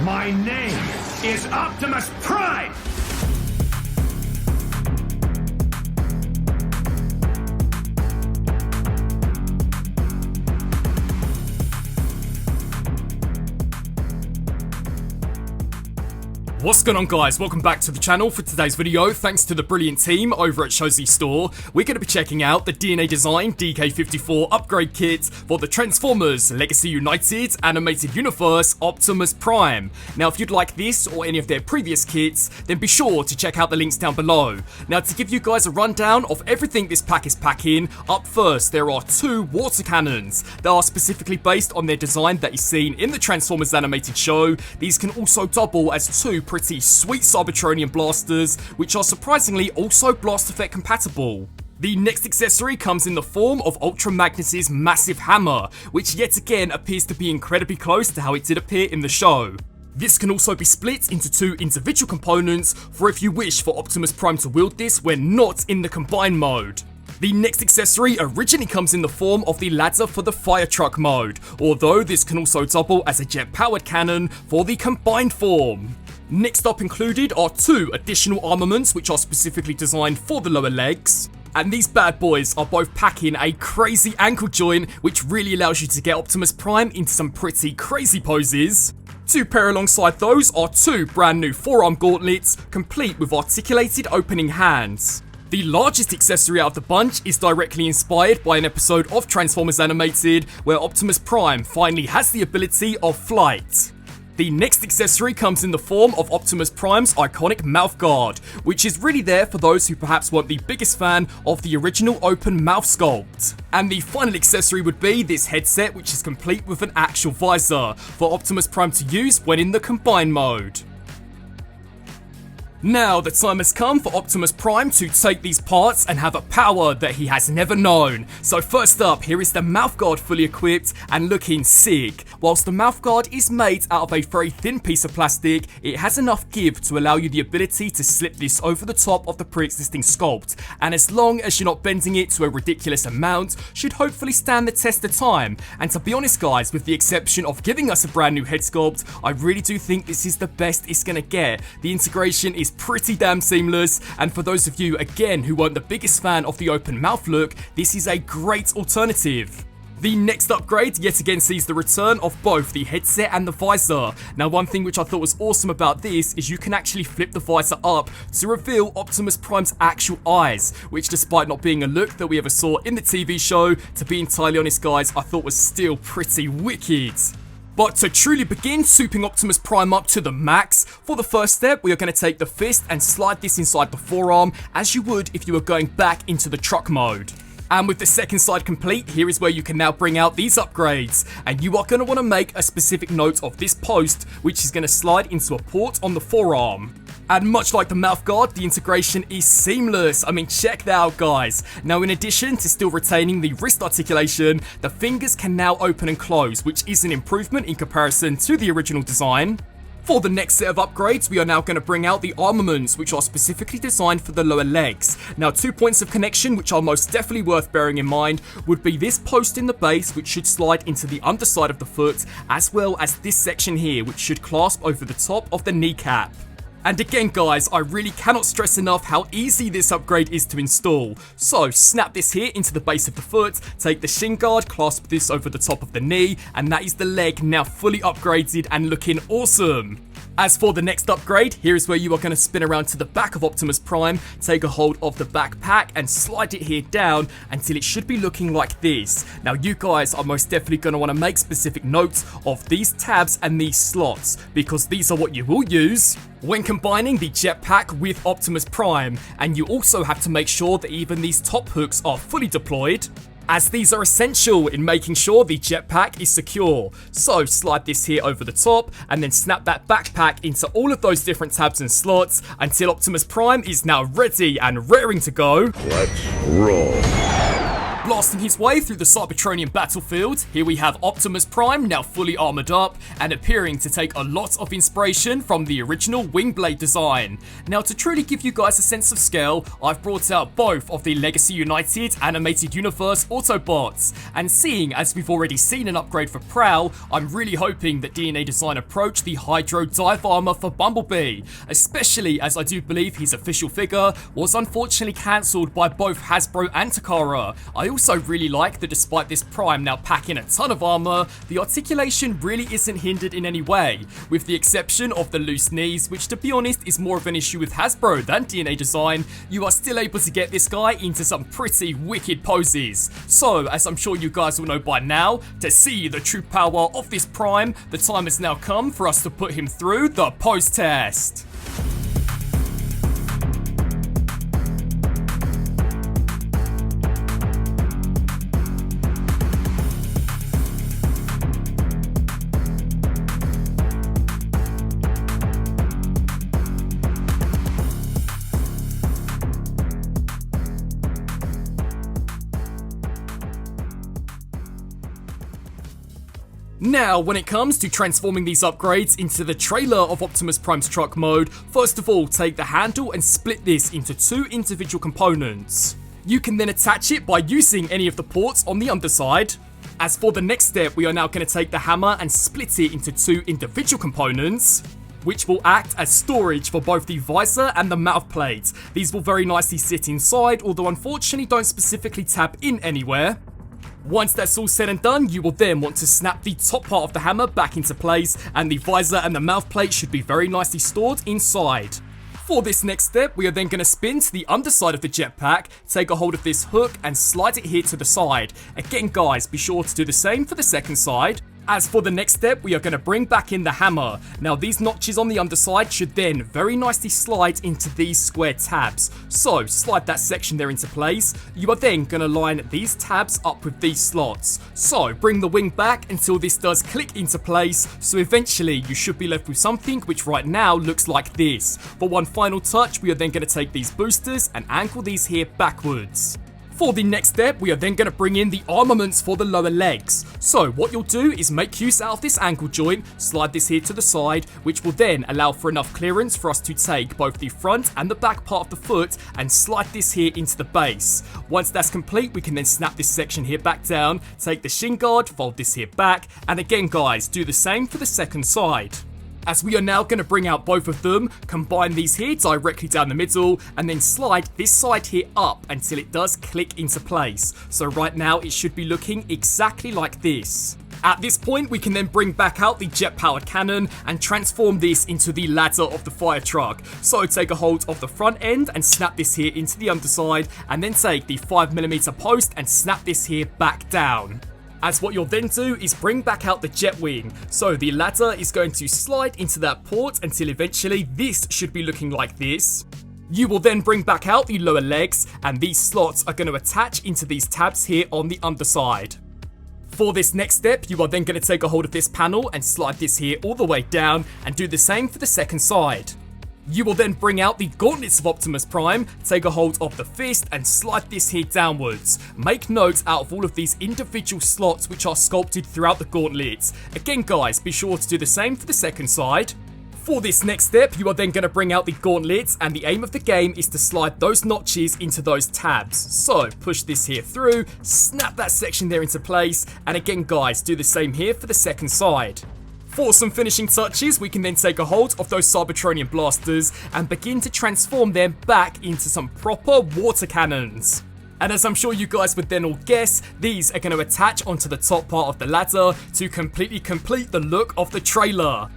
My name is Optimus Prime! What's going on, guys? Welcome back to the channel. For today's video, thanks to the brilliant team over at Shozy Store, we're going to be checking out the DNA Design DK-54 upgrade kit for the Transformers Legacy United Animated Universe Optimus Prime. Now, if you'd like this or any of their previous kits, then be sure to check out the links down below. Now, to give you guys a rundown of everything this pack is packing, up first, there are two water cannons that are specifically based on their design that is seen in the Transformers animated show. These can also double as two pretty sweet Cybertronian blasters, which are surprisingly also blast effect compatible. The next accessory comes in the form of Ultra Magnus' massive hammer, which yet again appears to be incredibly close to how it did appear in the show. This can also be split into two individual components for if you wish for Optimus Prime to wield this when not in the combined mode. The next accessory originally comes in the form of the ladder for the fire truck mode, although this can also double as a jet-powered cannon for the combined form. Next up included are two additional armaments which are specifically designed for the lower legs. And these bad boys are both packing a crazy ankle joint which really allows you to get Optimus Prime into some pretty crazy poses. To pair alongside those are two brand new forearm gauntlets, complete with articulated opening hands. The largest accessory out of the bunch is directly inspired by an episode of Transformers Animated where Optimus Prime finally has the ability of flight. The next accessory comes in the form of Optimus Prime's iconic mouth guard, which is really there for those who perhaps weren't the biggest fan of the original open mouth sculpt. And the final accessory would be this headset, which is complete with an actual visor for Optimus Prime to use when in the combined mode. Now, the time has come for Optimus Prime to take these parts and have a power that he has never known. So first up, here is the mouthguard fully equipped and looking sick. Whilst the mouthguard is made out of a very thin piece of plastic, it has enough give to allow you the ability to slip this over the top of the pre-existing sculpt. And as long as you're not bending it to a ridiculous amount, should hopefully stand the test of time. And to be honest, guys, with the exception of giving us a brand new head sculpt, I really do think this is the best it's gonna get. The integration is pretty damn seamless, and for those of you again who weren't the biggest fan of the open mouth look, this is a great alternative. The next upgrade yet again sees the return of both the headset and the visor. Now, one thing which I thought was awesome about this is you can actually flip the visor up to reveal Optimus Prime's actual eyes, which despite not being a look that we ever saw in the TV show, to be entirely honest guys, I thought was still pretty wicked. But to truly begin souping Optimus Prime up to the max, for the first step we are going to take the fist and slide this inside the forearm as you would if you were going back into the truck mode. And with the second side complete, here is where you can now bring out these upgrades. And you are going to want to make a specific note of this post, which is going to slide into a port on the forearm. And much like the mouth guard, the integration is seamless. I mean, check that out, guys. Now, in addition to still retaining the wrist articulation, the fingers can now open and close, which is an improvement in comparison to the original design. For the next set of upgrades, we are now going to bring out the armaments, which are specifically designed for the lower legs. Now, 2 points of connection, which are most definitely worth bearing in mind, would be this post in the base, which should slide into the underside of the foot, as well as this section here, which should clasp over the top of the kneecap. And again guys, I really cannot stress enough how easy this upgrade is to install. So snap this here into the base of the foot, take the shin guard, clasp this over the top of the knee, and that is the leg now fully upgraded and looking awesome. As for the next upgrade, here is where you are going to spin around to the back of Optimus Prime, take a hold of the backpack and slide it here down until it should be looking like this. Now you guys are most definitely going to want to make specific notes of these tabs and these slots, because these are what you will use when combining the jetpack with Optimus Prime, and you also have to make sure that even these top hooks are fully deployed, as these are essential in making sure the jetpack is secure. So slide this here over the top and then snap that backpack into all of those different tabs and slots until Optimus Prime is now ready and raring to go. Let's roll. Blasting his way through the Cybertronian battlefield, here we have Optimus Prime now fully armoured up and appearing to take a lot of inspiration from the original Wingblade design. Now to truly give you guys a sense of scale, I've brought out both of the Legacy United Animated Universe Autobots, and seeing as we've already seen an upgrade for Prowl, I'm really hoping that DNA Design approach the Hydro Dive Armour for Bumblebee, especially as I do believe his official figure was unfortunately cancelled by both Hasbro and Takara. I also really like that despite this Prime now packing a ton of armour, the articulation really isn't hindered in any way, with the exception of the loose knees, which to be honest is more of an issue with Hasbro than DNA Design. You are still able to get this guy into some pretty wicked poses. So, as I'm sure you guys will know by now, to see the true power of this Prime, the time has now come for us to put him through the pose test. Now, when it comes to transforming these upgrades into the trailer of Optimus Prime's truck mode, first of all, take the handle and split this into two individual components. You can then attach it by using any of the ports on the underside. As for the next step, we are now going to take the hammer and split it into two individual components, which will act as storage for both the visor and the mouth plate. These will very nicely sit inside, although unfortunately don't specifically tap in anywhere. Once that's all said and done, you will then want to snap the top part of the hammer back into place, and the visor and the mouth plate should be very nicely stored inside. For this next step, we are then going to spin to the underside of the jetpack, take a hold of this hook and slide it here to the side. Again guys, be sure to do the same for the second side. As for the next step, we are going to bring back in the hammer. Now these notches on the underside should then very nicely slide into these square tabs. So slide that section there into place. You are then going to line these tabs up with these slots. So bring the wing back until this does click into place. So eventually you should be left with something which right now looks like this. For one final touch, we are then going to take these boosters and angle these here backwards. For the next step, we are then going to bring in the armaments for the lower legs. So what you'll do is make use out of this angle joint, slide this here to the side, which will then allow for enough clearance for us to take both the front and the back part of the foot and slide this here into the base. Once that's complete, we can then snap this section here back down, take the shin guard, fold this here back, and again guys, do the same for the second side. As we are now going to bring out both of them, combine these here directly down the middle, and then slide this side here up until it does click into place. So right now it should be looking exactly like this. At this point, we can then bring back out the jet-powered cannon and transform this into the ladder of the fire truck. So take a hold of the front end and snap this here into the underside, and then take the 5mm post and snap this here back down. As what you'll then do is bring back out the jet wing. So the ladder is going to slide into that port until eventually this should be looking like this. You will then bring back out the lower legs, and these slots are going to attach into these tabs here on the underside. For this next step, you are then going to take a hold of this panel and slide this here all the way down, and do the same for the second side. You will then bring out the gauntlets of Optimus Prime, take a hold of the fist and slide this here downwards. Make note out of all of these individual slots which are sculpted throughout the gauntlets. Again guys, be sure to do the same for the second side. For this next step, you are then going to bring out the gauntlets, and the aim of the game is to slide those notches into those tabs. So push this here through, snap that section there into place, and again guys, do the same here for the second side. For some finishing touches, we can then take a hold of those Cybertronian blasters and begin to transform them back into some proper water cannons. And as I'm sure you guys would then all guess, these are going to attach onto the top part of the ladder to completely complete the look of the trailer.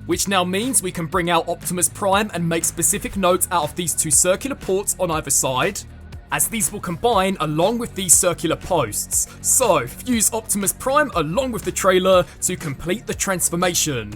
Which now means we can bring out Optimus Prime and make specific notes out of these two circular ports on either side, as these will combine along with these circular posts. So, fuse Optimus Prime along with the trailer to complete the transformation.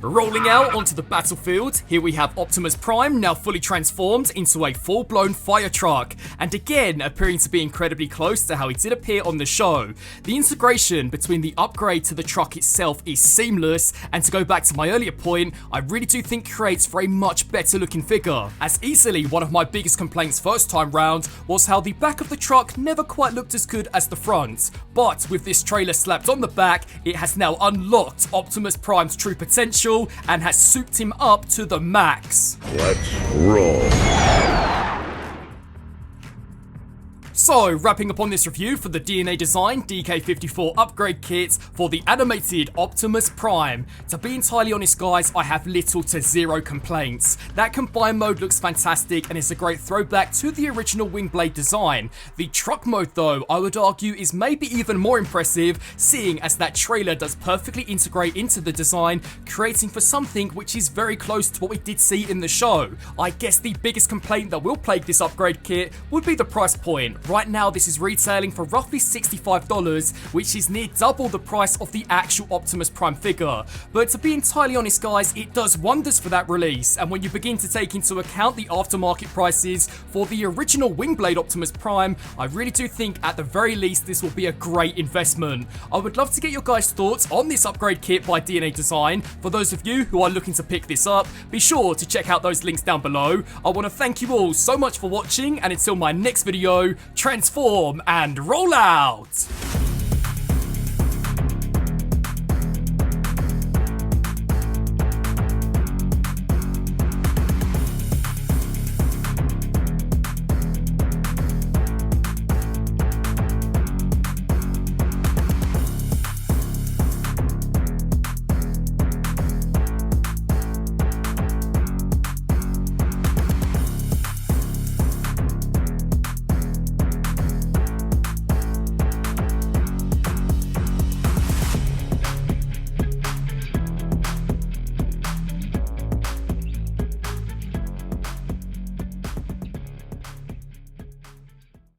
Rolling out onto the battlefield, here we have Optimus Prime now fully transformed into a full-blown fire truck, and again appearing to be incredibly close to how he did appear on the show. The integration between the upgrade to the truck itself is seamless, and to go back to my earlier point, I really do think creates for a much better looking figure, as easily one of my biggest complaints first time round was how the back of the truck never quite looked as good as the front. But with this trailer slapped on the back, it has now unlocked Optimus Prime's true potential and has souped him up to the max. Let's roll. So, wrapping up on this review for the DNA Design DK-54 upgrade kit for the animated Optimus Prime. To be entirely honest guys, I have little to zero complaints. That combine mode looks fantastic and is a great throwback to the original Wingblade design. The truck mode though, I would argue is maybe even more impressive, seeing as that trailer does perfectly integrate into the design, creating for something which is very close to what we did see in the show. I guess the biggest complaint that will plague this upgrade kit would be the price point. Right now this is retailing for roughly $65, which is near double the price of the actual Optimus Prime figure. But to be entirely honest guys, it does wonders for that release, and when you begin to take into account the aftermarket prices for the original Wingblade Optimus Prime, I really do think at the very least this will be a great investment. I would love to get your guys' thoughts on this upgrade kit by DNA Design. For those of you who are looking to pick this up, be sure to check out those links down below. I want to thank you all so much for watching, and until my next video, transform and roll out!